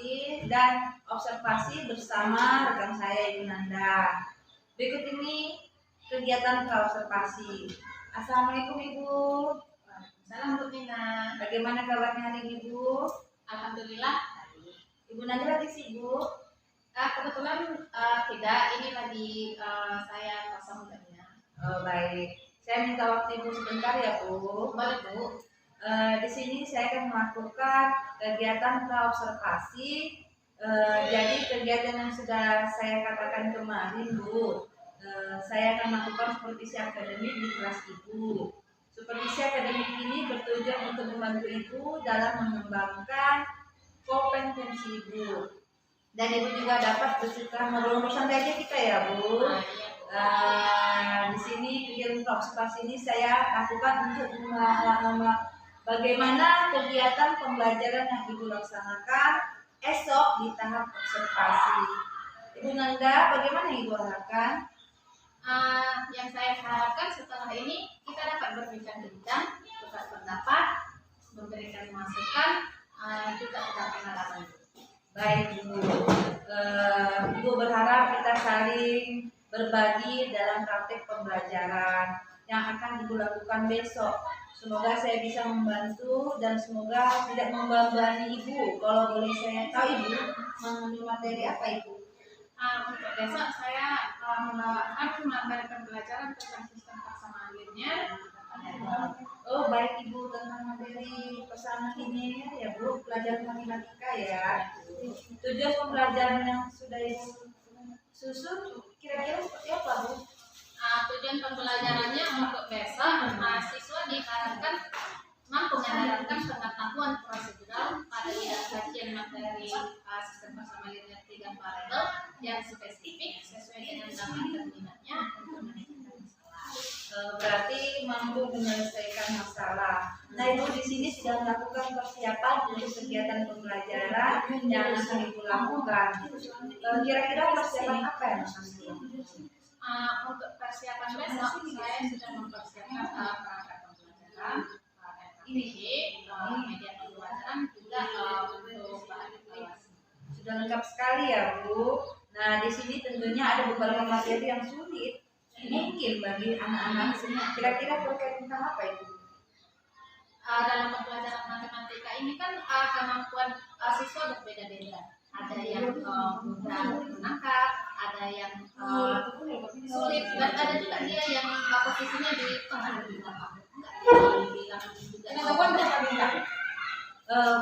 informasi dan observasi bersama rekan saya Ibu Nanda. Berikut ini kegiatan praobservasi. Assalamualaikum Ibu. Salam Bu Nina. Bagaimana kabarnya hari ini Ibu? Alhamdulillah. Ibu Nanda lagi sibuk? Kebetulan tidak. Ini lagi saya kosong tadinya. Oh, baik. Saya minta waktu Ibu sebentar ya Bu. Boleh Bu. Di sini saya akan melakukan kegiatan praobservasi. Jadi kegiatan yang sudah saya katakan kemarin Bu, saya akan melakukan supervisi akademik di kelas Ibu. Supervisi akademik ini bertujuan untuk membantu Ibu dalam mengembangkan kompetensi Ibu. Dan Ibu juga dapat bercerita ngobrol santai aja kita ya Bu. Di sini kegiatan praobservasi ini saya lakukan untuk bagaimana kegiatan pembelajaran yang Ibu laksanakan esok di tahap observasi. Ibu Nanda, bagaimana Ibu harapkan? Yang saya harapkan setelah ini kita dapat berbincang-bincang, tukar pendapat, memberikan masukan, juga tukar pengalaman. Baik Ibu. Ibu berharap kita saling berbagi dalam praktek pembelajaran yang akan Ibu lakukan besok. Semoga saya bisa membantu dan semoga tidak membebani Ibu. Kalau boleh saya tahu Ibu mengambil materi apa Ibu? Untuk besok saya membawakan materi pembelajaran tentang sistem persamaan-linear. Oh baik Ibu, tentang materi persamaan linear ya Bu, pelajaran matematika ya. Tujuan pembelajaran yang sudah Ibu susun kira-kira seperti apa Bu? Tujuan pembelajarannya untuk besok mahasiswa diharapkan mampu mendapatkan pengetahuan prosedural pada bidang kajian materi sistem persamaan linear 3 variabel yang spesifik sesuai dengan bakat dan minatnya untuk menyelesaikan masalah. Berarti mampu menyelesaikan masalah. Nah Ibu di sini sudah melakukan persiapan untuk kegiatan pembelajaran yang akan Ibu lakukan. Kira-kira persiapan apa yang akan Ibu lakukan? Untuk persiapan besok saya sudah mempersiapkan perangkat pembelajaran, ini media pembelajaran juga untuk bahan evaluasi. Sudah lengkap sekali ya Bu. Nah di sini tentunya ada beberapa materi yang sulit mungkin bagi anak-anak sini. Kira-kira terkait tentang apa itu? Dalam pembelajaran matematika ini kan kemampuan siswa berbeda-beda. Ada yang mudah menangkap, ada yang sulit, dan ada juga dia yang posisinya di tengah di belakang.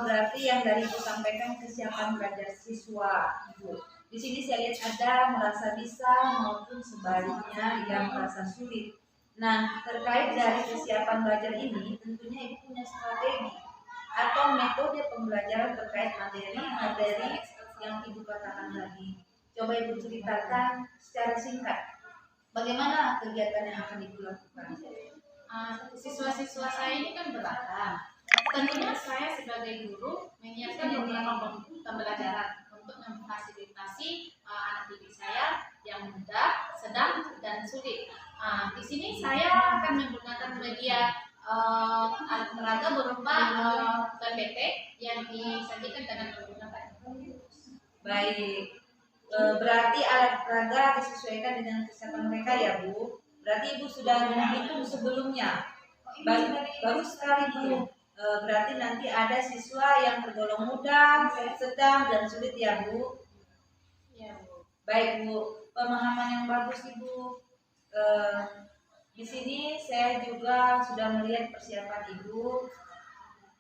Berarti yang dari Ibu sampaikan kesiapan belajar siswa Ibu. Di sini saya lihat ada merasa bisa maupun sebaliknya yang merasa sulit. Nah, terkait dari kesiapan belajar ini, tentunya Ibu punya strategi atau metode pembelajaran terkait materi yang Ibu katakan tadi. Coba Ibu ceritakan secara singkat, bagaimana kegiatan yang akan Ibu lakukan? Siswa-siswa saya ini kan beragam. Tentunya saya sebagai guru menyiapkan beberapa pembelajaran untuk memfasilitasi anak didik saya yang muda, sedang, dan sulit. Di sini saya akan menggunakan media alat peraga berupa PPT yang disajikan dengan menggunakan. Baik, berarti alat peraga disesuaikan dengan kesiapan mereka ya Bu. Berarti Ibu sudah menghitung sebelumnya. Bagus sekali Bu. Berarti nanti ada siswa yang tergolong muda, sedang, dan sulit ya Bu. Ya Bu. Baik Bu, pemahaman yang bagus Ibu. Di sini saya juga sudah melihat persiapan Ibu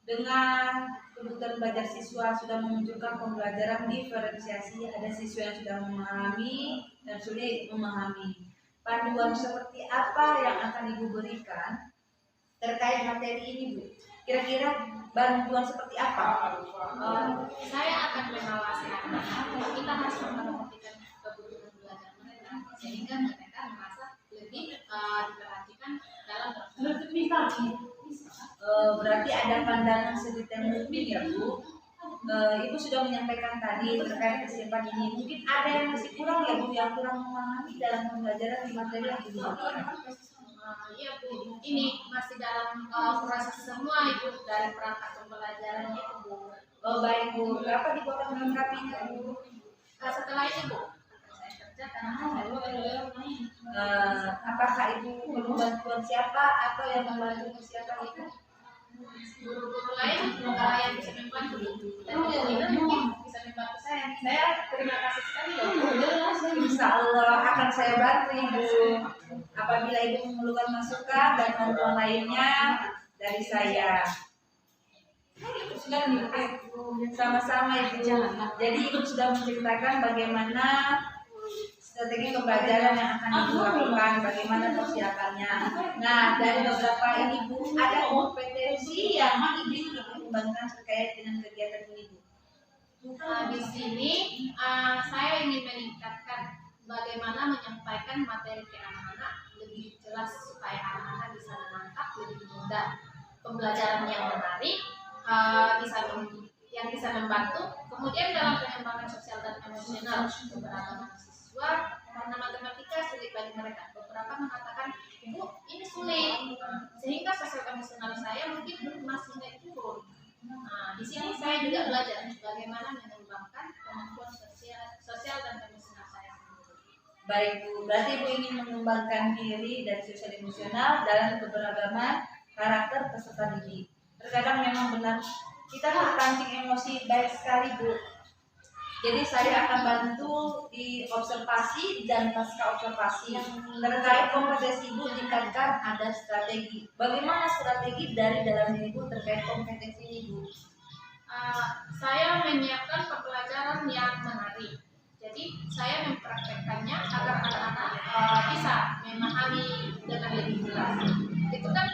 dengan kebutuhan belajar siswa sudah menunjukkan pembelajaran diferensiasi. Ada siswa yang sudah memahami dan sulit memahami. Panduan seperti apa yang akan Ibu berikan terkait materi ini Bu? Kira-kira bantuan seperti apa? Saya akan mengawasi anak-anak. Kita harus memperhatikan kebutuhan belajar mereka sehingga mereka merasa lebih diperhatikan dalam berarti ada pandangan sedetail mungkin ya Bu. Ibu sudah menyampaikan tadi terkait kesiapan ini. Mungkin ada yang masih kurang ya Bu, yang kurang memahami dalam pembelajaran di materi yang Ibu lakukan. Iya Bu, ini masih dalam proses semua itu dari perangkat pembelajaran itu Bu. Oh baik Bu, berapa dibuat melengkapinya Bu? Setelah itu Bu, saya kerja karena saya Apakah Ibu perlu bantuan siapa atau yang membantu siapa itu? guru-guru lain yang bisa membantu dan kemungkinan mungkin bisa membantu saya. Saya terima kasih sekali loh Bu. Insya Allah akan saya bantu Ibu. Apabila Ibu memerlukan masukan dan bantuan lainnya dari saya. Sama-sama Ibu. Jadi Ibu sudah menceritakan bagaimana strategi pembelajaran yang akan Ibu lakukan, bagaimana persiapannya. Nah, dari beberapa ini Bu, ada kompetensi yang Ibu kembangkan terkait dengan kegiatan ini Bu. Di sini saya ingin meningkatkan bagaimana menyampaikan materi ke anak-anak lebih jelas supaya anak-anak bisa menangkap lebih mudah pembelajaran yang menarik, yang bisa membantu. Kemudian dalam pengembangan sosial dan emosional beberapa mahasiswa karena matematika sulit bagi mereka. Beberapa mengatakan, Ibu ini sulit, sehingga sosial emosional saya mungkin masih naik turun. Nah, di sini saya juga belajar bagaimana mengembangkan kemampuan sosial dan emosional saya sendiri. Baik Bu, berarti Ibu ingin mengembangkan diri dan sosial emosional dalam keberagaman karakter peserta didik. Terkadang memang benar kita terpancing emosi baik sekali Bu. Jadi saya akan bantu di observasi dan pasca observasi terkait kompetensi Ibu tingkatkan ada strategi. Bagaimana strategi dari dalam diri Ibu terkait kompetensi Ibu? Saya menyiapkan pembelajaran yang menarik. Jadi saya mempraktekkannya agar anak-anak bisa memahami dengan lebih jelas. Itu kan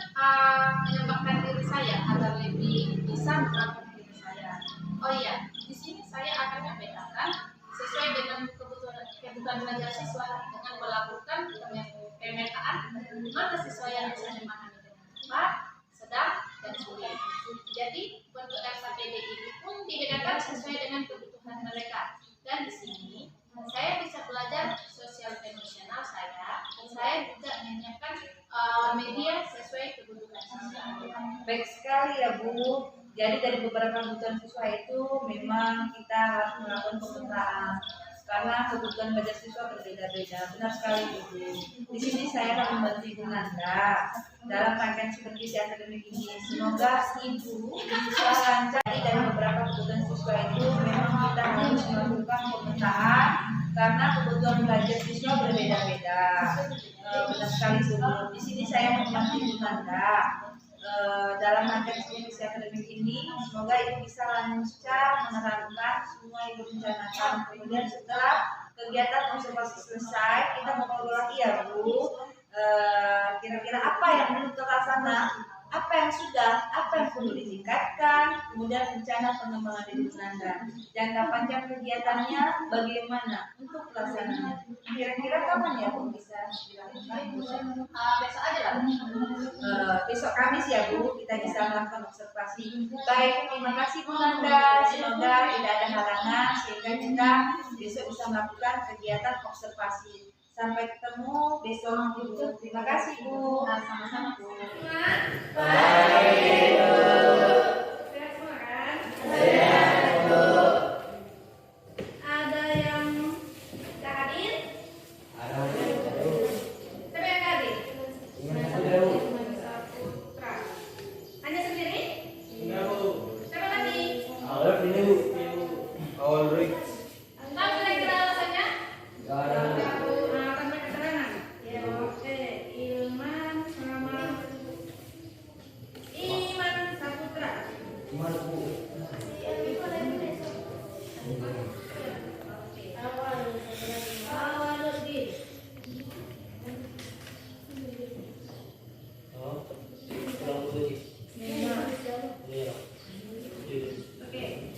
mengembangkan diri saya agar lebih bisa menangkap diri saya. Oh iya, di sini saya akan membedakan sesuai dengan kebutuhan belajar siswa dengan melakukan pemetaan mana siswa yang bisa memahami dengan cepat, sedang, dan sulit. Jadi bentuk LKPD ini pun dibedakan sesuai dengan kebutuhan mereka. Dan di sini saya bisa belajar sosial emosional saya, dan saya juga menyiapkan media sesuai kebutuhan siswa. Baik sekali ya Bu. Jadi dari beberapa kebutuhan siswa itu memang kita harus melakukan pemetaan karena kebutuhan belajar siswa berbeda-beda. Benar sekali Bu. Di sini saya akan membantu Ibu Nanda dalam rangkaian supervisi akademik ini. Semoga Ibu bisa lancar. Jadi dari beberapa kebutuhan siswa itu memang kita harus melakukan pemetaan karena kebutuhan belajar siswa berbeda-beda. Benar sekali Bu. Di sini saya membantu Ibu Nanda dalam rangkaian supervisi akademik ini. Semoga Ibu bisa lancar menerapkan semua Ibu rencanakan. Kemudian setelah kegiatan observasi selesai, kita mengevaluasi ya Bu, kira-kira apa yang belum terlaksana, apa yang sudah, apa yang perlu ditingkatkan, kemudian rencana pengembangan diri Nanda. Jangka panjang kegiatannya bagaimana untuk pelaksanaannya. Kira-kira kapan ya Bu bisa dilakukan? Besok aja lah. Besok Kamis ya Bu, kita bisa melakukan observasi. Baik, terima kasih Bu Nanda. Semoga tidak ada halangan sehingga kita besok bisa melakukan kegiatan observasi. Sampai ketemu besok Bu. Terima kasih Bu. Sama-sama Bu. Baik Bu. Sehat semua kan? Sehat Bu. Ada yang tak hadir? Siapa yang hadir? Saputra. Hanya sendiri? Siapa lagi? Tahu kira-kira alasannya? Tanpa keterangan. Ya, oke. Iman Saputra. Awaludin. Oke.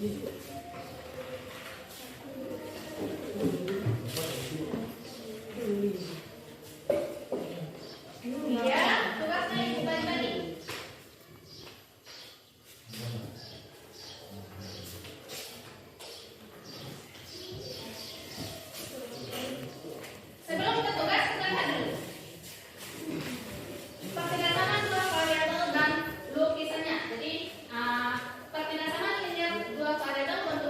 Ya, tugasnya Ibu bagi tadi. Sebelum kita tugas, kita lihat dulu. Pertigaan sama dua variabel dan lukisannya. Jadi, pertigaan sama ini dia dua variabel bentuk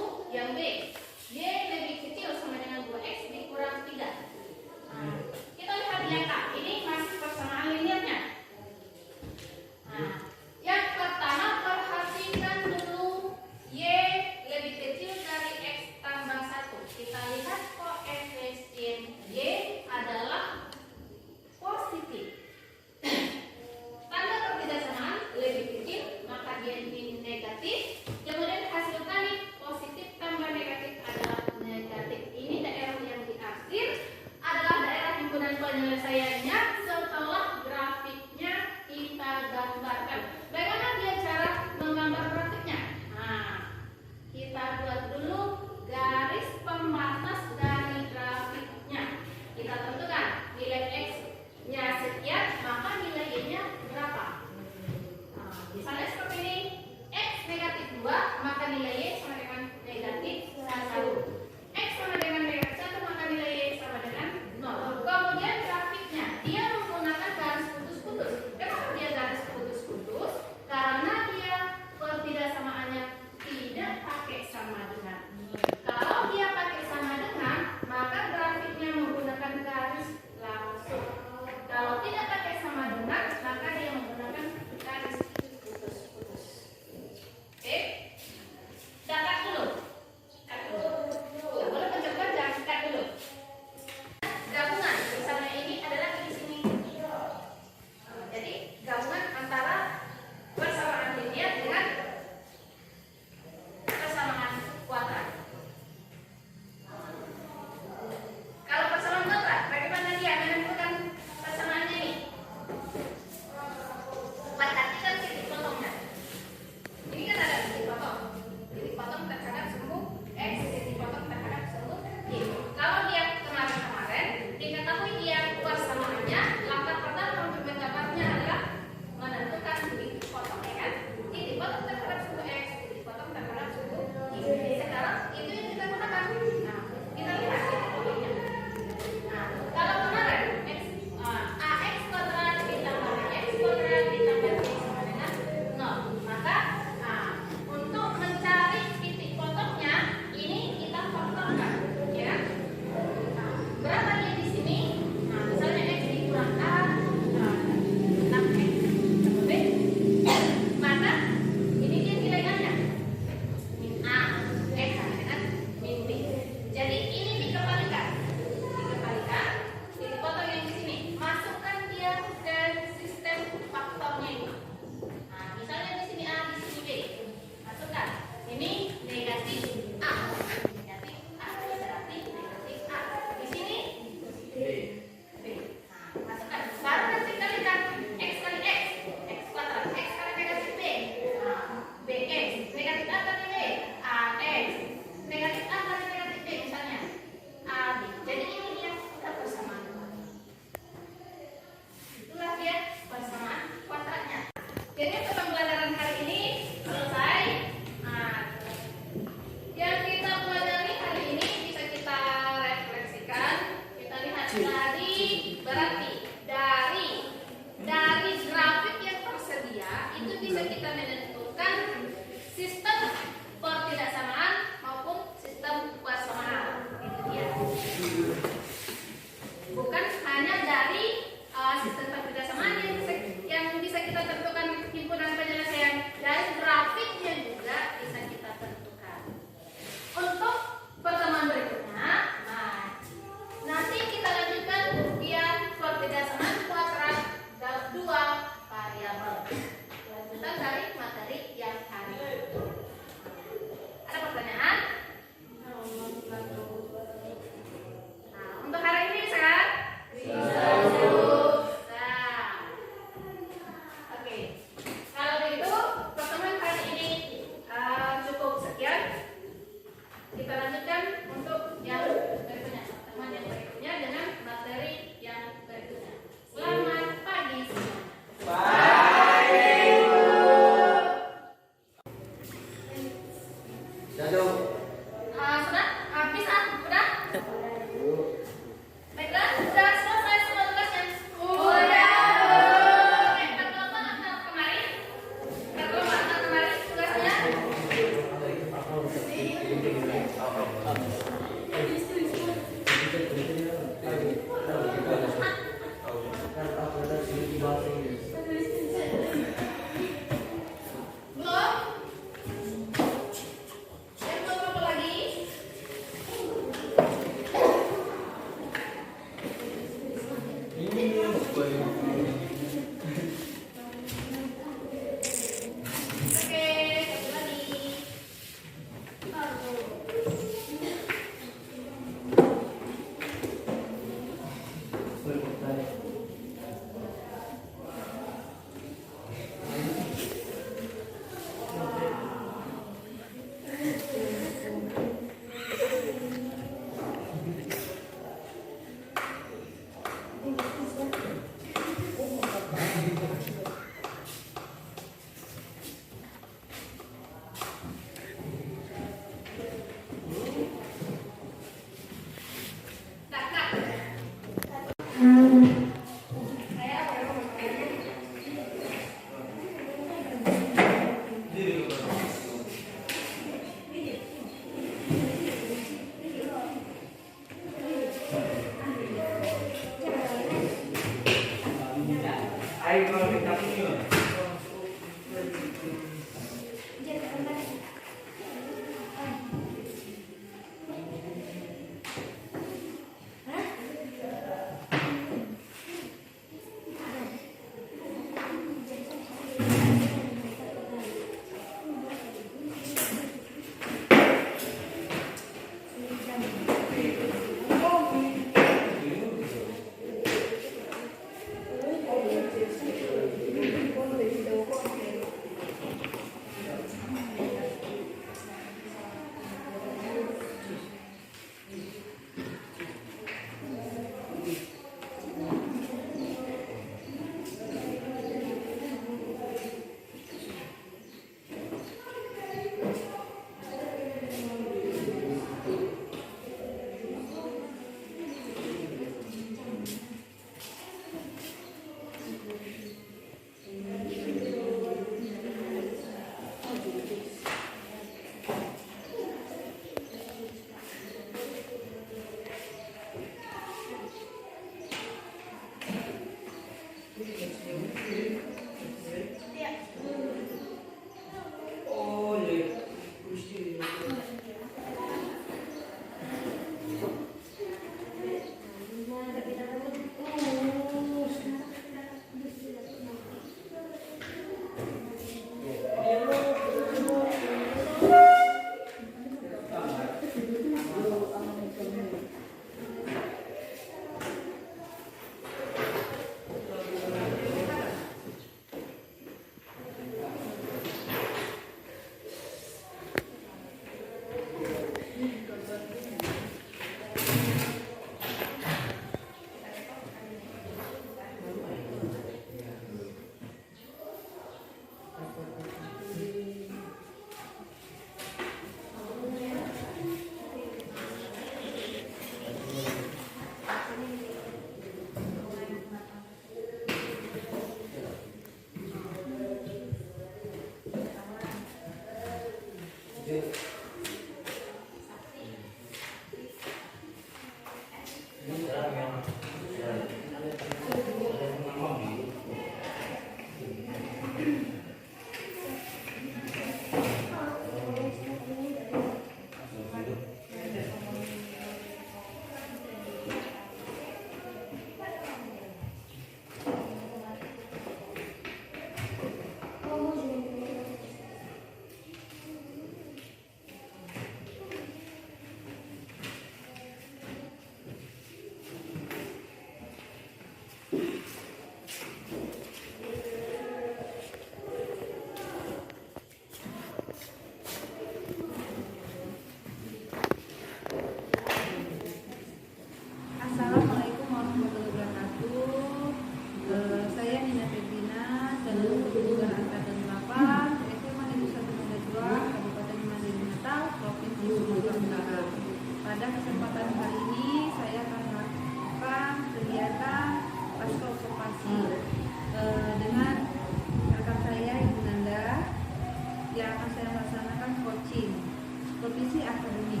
satu lagi.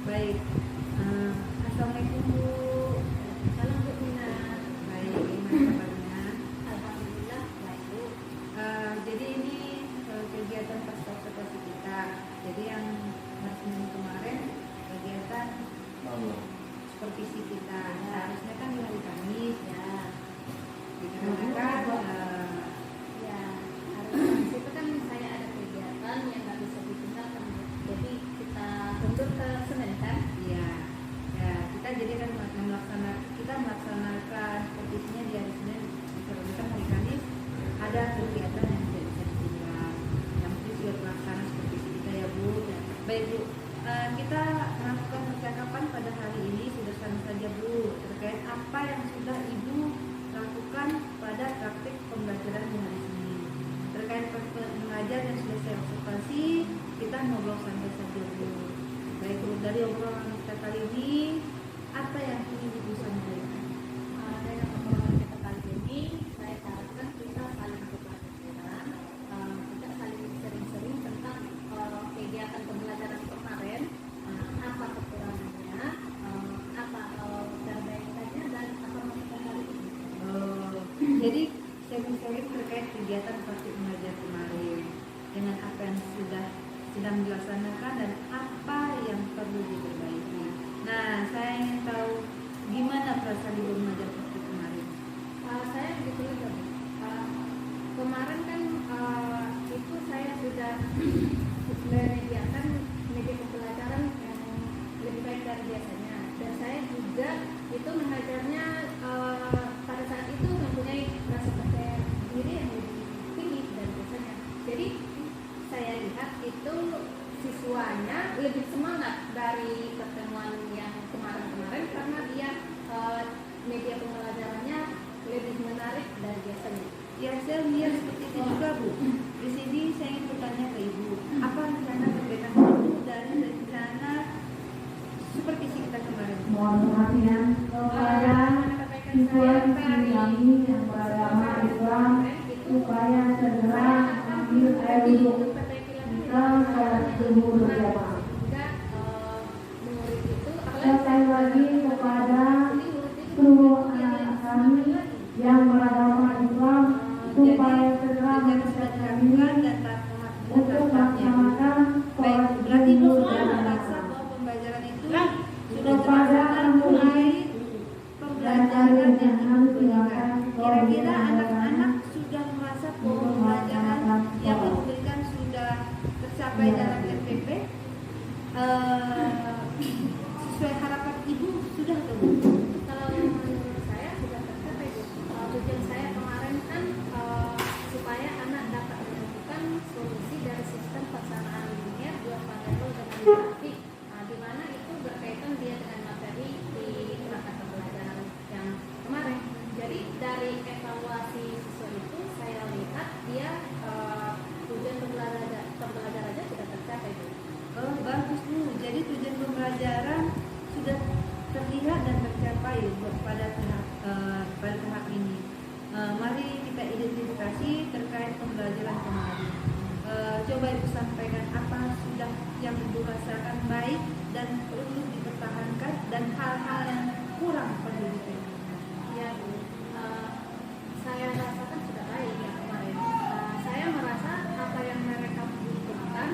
Baik. Assalamualaikum Bu. Salam Bu Mina. Baik, gimana kabarnya? Alhamdulillah baik Bu. Jadi ini kegiatan pasca observasi kita. Jadi yang hari Senin kemarin kegiatan supervisi kita. Seharusnya kan di hari Kamis ya. kita melaksanakan kompetisinya di hari Senin, misalkan hari Kamis ada kegiatan yang tidak bisa ditinggal. Yang penting sudah terlaksana seperti kita ya Bu. Baik Bu, kita melakukan percakapan pada hari ini sederhana saja Bu, terkait apa yang sudah Ibu lakukan pada praktik pembelajaran di hari Senin. Terkait mengajar yang sudah saya observasi, kita ngobrol santai saja Bu. Baik Bu, dari obrolan kita kali ini, apa yang ingin Ibu sampaikan? Dari obrolan kita kali ini, saya harapkan kita saling tukar pikiran, kita saling sering-sering tentang kegiatan pembelajaran kemarin, apa kekurangannya, apa perbaikannya, dan apa masukan kali ini. Jadi sharing-sharing terkait kegiatan praktik mengajar kemarin dengan apa yang sedang dilaksanakan dan apa yang perlu diperbaiki. Nah, saya ingin tahu gimana perasaan Ibu mengajar praktik kemarin. Saya begitu aja. Kemarin kan itu saya sudah menyediakan media pembelajaran yang lebih baik dari biasanya, dan saya juga itu mengajarnya pada saat itu mempunyai rasa percaya diri yang lebih tinggi dari biasanya. Jadi saya lihat itu siswanya lebih semangat dari pertemuan yang kemarin-kemarin karena dia media pembelajarannya lebih menarik dari biasanya. Ya, saya lihat seperti itu juga Bu. Di sini saya ingin bertanya ke Ibu, apa rencana perbaikan Ibu dari rencana supervisi kita kemarin? Mohon perhatian kepada siswa-siswi kami yang beragama Islam supaya segera ambil air wudhu kita sholat subuh berjamaah. Sekali lagi kepada seluruh anak kami yang beragama Islam supaya segera dilakukan dan untuk melaksanakan sholat berarti subuh Ibu merasa berjamaah. bahwa pembelajaran itu sudah Kepada dilaksanakan mulai pembelajaran yang Ibu berikan. Kira-kira anak-anak sudah merasa bahwa pembelajaran yang Ibu berikan sudah tercapai dalam RPP sesuai harapan Ibu sudah atau belum? Kalau menurut saya sudah tercapai Bu. Tujuan saya kemarin kan supaya anak dapat menemukan solusi dari sistem pelaksanaan linear 2 variabel dengan grafik, di mana itu berkaitan dia dengan materi di perangkat pembelajaran yang kemarin. Jadi dari evaluasi siswa itu saya lihat dia tujuan pembelajarannya sudah tercapai Bu. Oh, bagus Bu. Jadi tujuan pembelajaran sudah terlihat dan tercapai pada tahap ini. Mari kita identifikasi terkait pembelajaran kemarin. Coba Ibu sampaikan apa sudah yang Ibu rasakan baik dan perlu dipertahankan dan hal-hal yang kurang perlu dipertahankan. Ya Bu, saya rasakan sudah baik ya kemarin. Saya merasa apa yang mereka butuhkan.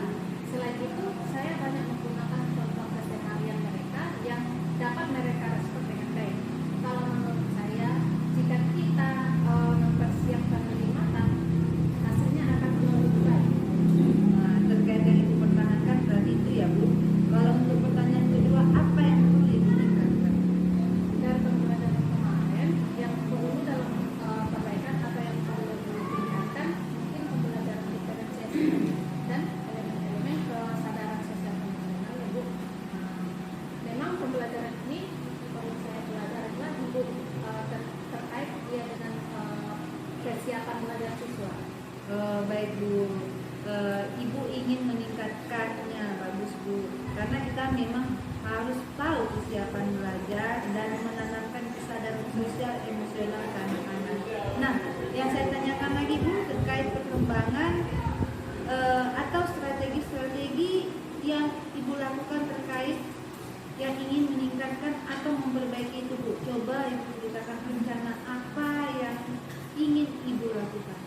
Selain itu, saya banyak menggunakan contoh keseharian mereka yang dapat mereka respon dengan baik. Kalau menurut saya, jika kita mempersiapkan lebih matang, hasilnya akan lebih baik. Terkait yang Ibu pertahankan berarti itu ya Bu. Kalau untuk pertanyaan kedua, apa yang perlu Ibu tingkatkan? Dari pembelajaran kemarin, yang perlu dalam perbaikan apa yang perlu ditingkatkan, mungkin pembelajaran diferensiasi dan elemen-elemen kesadaran sosial emosional ya Bu. Memang pembelajaran ini perlu saya belajar adalah untuk terkait dia dengan kesiapan belajar siswa. Baik Bu, Ibu ingin meningkatkannya, bagus Bu. Karena kita memang harus tahu kesiapan belajar dan menanamkan kesadaran sosial emosional ke anak-anak. Nah, yang saya tanyakan lagi Bu terkait perkembangan atau strategi-strategi yang Ibu lakukan terkait yang ingin meningkatkan atau memperbaiki itu Bu. Coba Ibu ceritakan rencana apa yang ingin Ibu lakukan.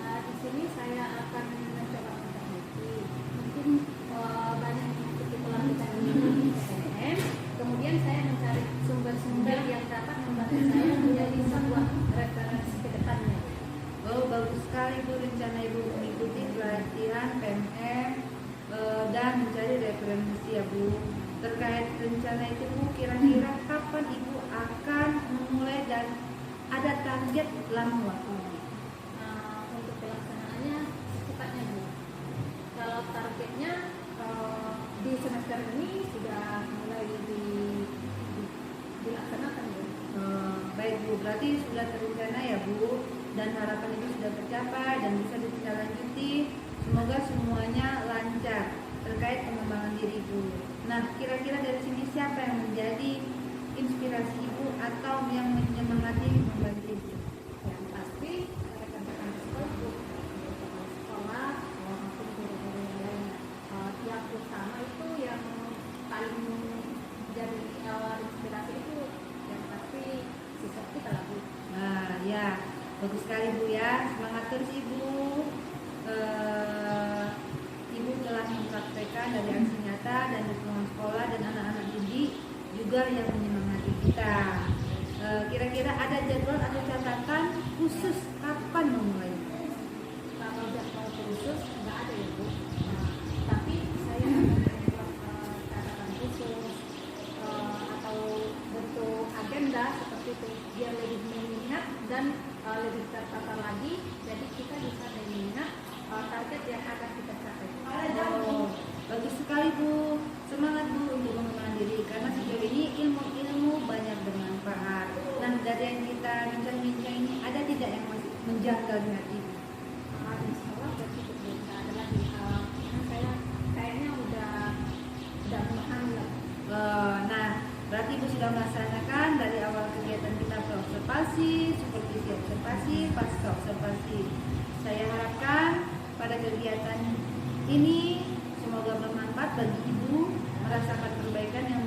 Di sini saya akan mencoba memperbaiki. Mungkin banyak mengikuti pelatihan di PTN. Kemudian saya mencari sumber-sumber yang dapat membantu saya menjadi sebuah referensi ke depannya. Oh, bagus sekali Bu rencana Ibu mengikuti pelatihan PMM dan mencari referensi ya Bu. Terkait rencana itu Bu, kira-kira kapan Ibu lama waktu. Nah, untuk pelaksanaannya secepatnya Bu. Kalau targetnya di semester ini sudah mulai dilaksanakan Bu. Baik Bu, berarti sudah terencana ya Bu, dan harapan itu sudah tercapai dan bisa ditindaklanjuti. Semoga semuanya lancar terkait pengembangan diri Bu. Nah, kira-kira dari sini siapa yang menjadi inspirasi Ibu atau yang menyemangati membantu Ibu? Yang pasti rekan-rekan sekolah Bu, rekan sekolah maupun guru-guru yang lainnya. Tiap bersama itu yang paling menjadi inspirasi itu yang pasti siswa kita lah Bu. Nah, ya, bagus sekali Bu ya. Semangat terus Ibu. Ibu telah mempraktekkan dari aksi nyata dan dukungan sekolah dan anak-anak didik juga yang menyemangati kita. Kira-kira ada jadwal atau catatan khusus kapan memulai? Kalau jadwal khusus nggak ada ya Bu. Tapi saya membuat catatan khusus atau bentuk agenda seperti itu biar lebih mengingat dan lebih tertata lagi. Jadi kita bisa mengingat target yang akan kita capai. Oh, bagus sekali Bu. Semangat Bu untuk mengembangkan diri karena sejauh ini ilmu-ilmu banyak bermanfaat. Nah, dari yang kita bincang-bincang ini ada tidak yang masih menjanggal di hati Ibu? Insya Allah berarti berbeda ada lagi. Karena saya kayaknya udah memahami lah. Nah, berarti Ibu sudah melaksanakan dari awal kegiatan kita observasi, supervisi observasi, pasca observasi. Saya harapkan pada kegiatan ini semoga bermanfaat bagi Ibu merasakan perbaikan yang